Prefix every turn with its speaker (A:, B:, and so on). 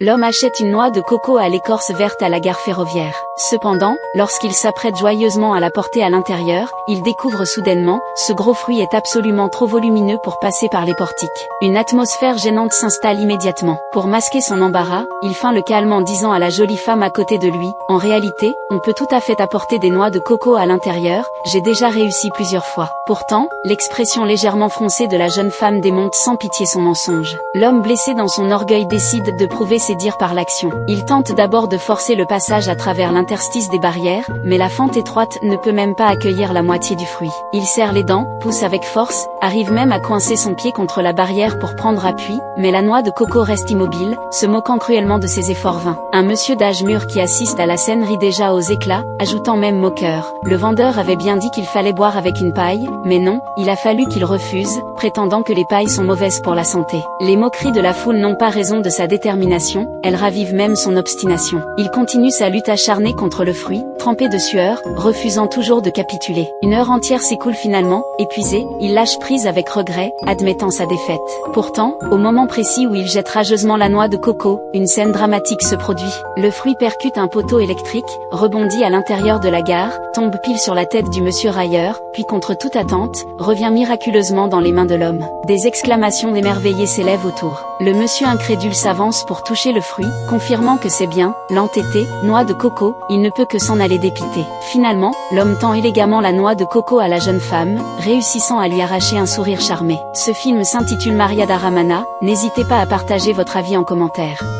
A: L'homme achète une noix de coco à l'écorce verte à la gare ferroviaire. Cependant, lorsqu'il s'apprête joyeusement à la porter à l'intérieur, il découvre soudainement, ce gros fruit est absolument trop volumineux pour passer par les portiques. Une atmosphère gênante s'installe immédiatement. Pour masquer son embarras, il feint le calme en disant à la jolie femme à côté de lui, « En réalité, on peut tout à fait apporter des noix de coco à l'intérieur, j'ai déjà réussi plusieurs fois. » Pourtant, l'expression légèrement froncée de la jeune femme démonte sans pitié son mensonge. L'homme blessé dans son orgueil décide de prouver ses dires par l'action. Il tente d'abord de forcer le passage à travers l'interstice des barrières, mais la fente étroite ne peut même pas accueillir la moitié du fruit. Il serre les dents, pousse avec force, arrive même à coincer son pied contre la barrière pour prendre appui, mais la noix de coco reste immobile, se moquant cruellement de ses efforts vains. Un monsieur d'âge mûr qui assiste à la scène rit déjà aux éclats, ajoutant même moqueur. Le vendeur avait bien dit qu'il fallait boire avec une paille, mais non, il a fallu qu'il refuse, prétendant que les pailles sont mauvaises pour la santé. Les moqueries de la foule n'ont pas raison de sa détermination, elles ravivent même son obstination. Il continue sa lutte acharnée contre le fruit, trempé de sueur, refusant toujours de capituler. Une heure entière s'écoule finalement, épuisé, il lâche prise avec regret, admettant sa défaite. Pourtant, au moment précis où il jette rageusement la noix de coco, une scène dramatique se produit. Le fruit percute un poteau électrique, rebondit à l'intérieur de la gare, tombe pile sur la tête du monsieur railleur, puis contre toute attente, revient miraculeusement dans les mains de l'homme. Des exclamations émerveillées s'élèvent autour. Le monsieur incrédule s'avance pour toucher le fruit, confirmant que c'est bien, l'entêté, noix de coco, il ne peut que s'en aller dépité. Finalement, l'homme tend élégamment la noix de coco à la jeune femme, réussissant à lui arracher un sourire charmé. Ce film s'intitule Maria da Ramana, n'hésitez pas à partager votre avis en commentaire.